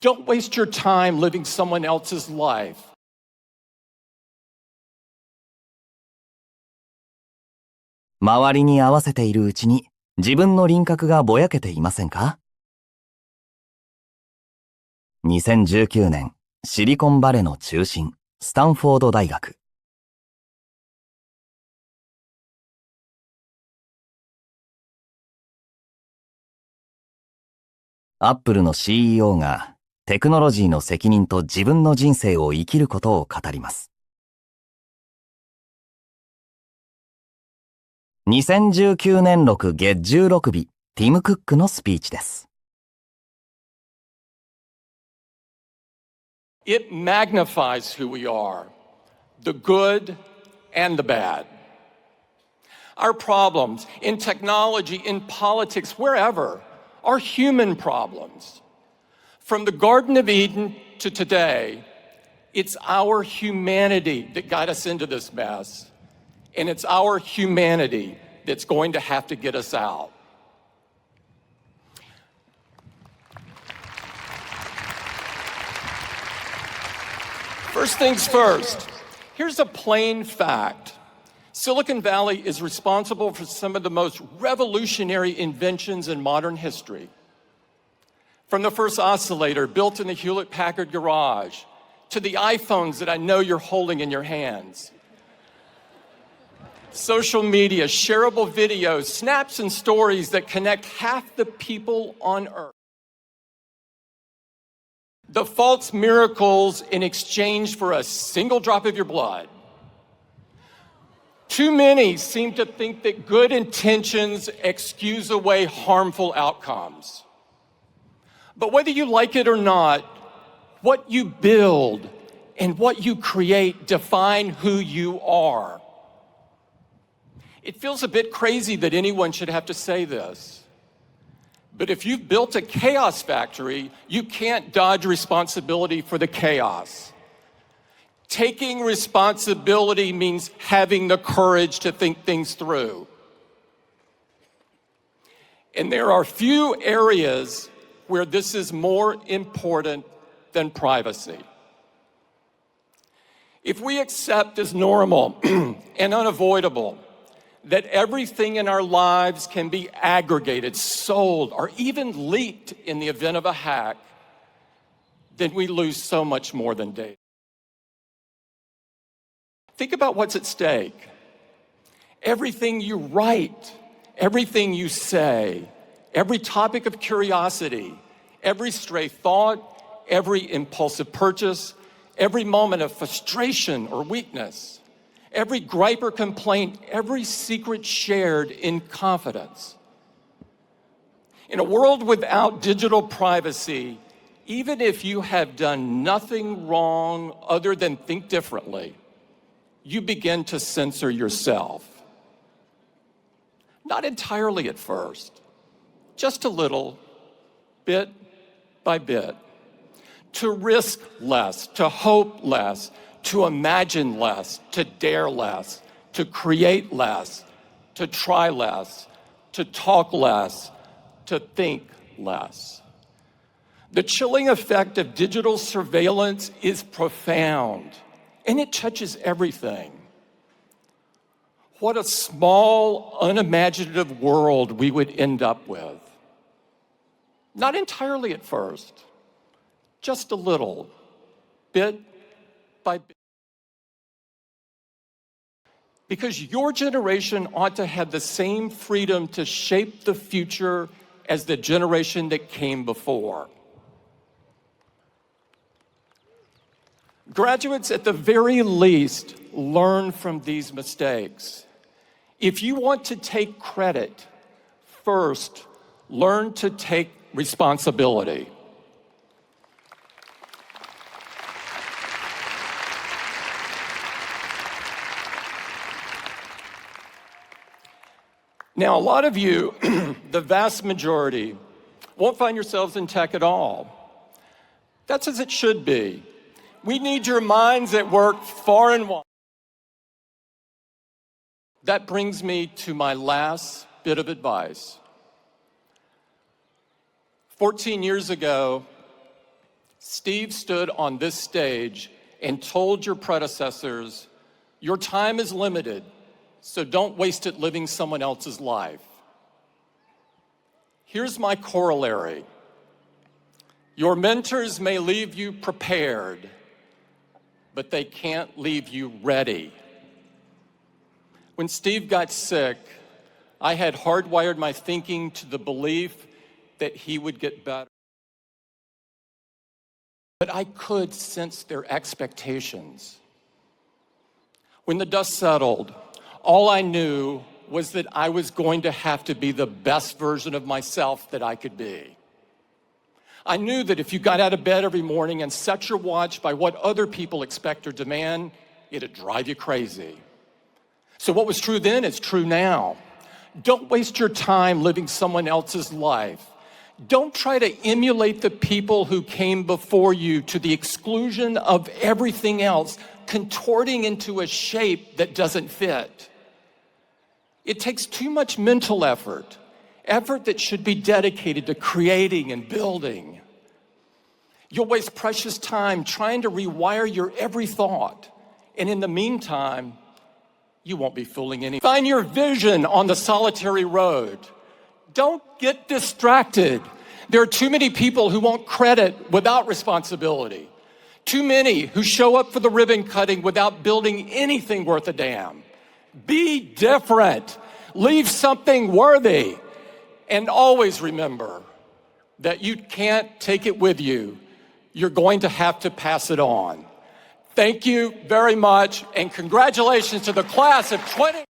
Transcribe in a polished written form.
Don't waste your time living someone else's life. 周りに合わせているうちに自分の輪郭がぼやけていませんか？ 2019年、シリコンバレーの中心、スタンフォード大学。アップルの CEO がテクノロジーの責任と自分の人生を生きることを語ります。2019年6月16日、ティム・クックのスピーチです。It magnifies who we are, the good and the bad. Our problems in technology, in politics, wherever, are human problems. From the Garden of Eden to today, it's our humanity that got us into this mess, and it's our humanity that's going to have to get us out. First things first, here's a plain fact. Silicon Valley is responsible for some of the most revolutionary inventions in modern history. From the first oscillator built in the Hewlett-Packard garage, to the iPhones that I know you're holding in your hands. Social media, shareable videos, snaps and stories that connect half the people on Earth. The false miracles in exchange for a single drop of your blood. Too many seem to think that good intentions excuse away harmful outcomes. But whether you like it or not, what you build and what you create define who you are. It feels a bit crazy that anyone should have to say this. But if you've built a chaos factory, you can't dodge responsibility for the chaos. Taking responsibility means having the courage to think things through. And there are few areas where this is more important than privacy. If we accept as normal and unavoidable that everything in our lives can be aggregated, sold, or even leaked in the event of a hack, then we lose so much more than data. Think about what's at stake. Everything you write, everything you say, every topic of curiosity, every stray thought, every impulsive purchase, every moment of frustration or weakness, every gripe or complaint, every secret shared in confidence. In a world without digital privacy, even if you have done nothing wrong other than think differently, you begin to censor yourself. Not entirely at first, just a little, bit by bit. To risk less, to hope less, to imagine less, to dare less, to create less, to try less, to talk less, to think less. The chilling effect of digital surveillance is profound, and it touches everything. What a small, unimaginative world we would end up with. Not entirely at first, just a little, bit by bit. Because your generation ought to have the same freedom to shape the future as the generation that came before. Graduates, at the very least, learn from these mistakes. If you want to take credit, first, learn to take responsibility. Now, a lot of you, the vast majority, won't find yourselves in tech at all. That's as it should be. We need your minds at work far and wide. That brings me to my last bit of advice. 14 years ago, Steve stood on this stage and told your predecessors, your time is limited, so don't waste it living someone else's life. Here's my corollary. Your mentors may leave you prepared, but they can't leave you ready. When Steve got sick, I had hardwired my thinking to the belief that he would get better. But I could sense their expectations. When the dust settled, all I knew was that I was going to have to be the best version of myself that I could be. I knew that if you got out of bed every morning and set your watch by what other people expect or demand, it'd drive you crazy. So what was true then is true now. Don't waste your time living someone else's life. Don't try to emulate the people who came before you to the exclusion of everything else, contorting into a shape that doesn't fit. It takes too much mental effort that should be dedicated to creating and building. You'll waste precious time trying to rewire your every thought, and in the meantime, you won't be fooling anyone. Find your vision on the solitary road. Don't get distracted. There are too many people who want credit without responsibility. Too many who show up for the ribbon cutting without building anything worth a damn. Be different. Leave something worthy. And always remember that you can't take it with you. You're going to have to pass it on. Thank you very much, and congratulations to the class of 20.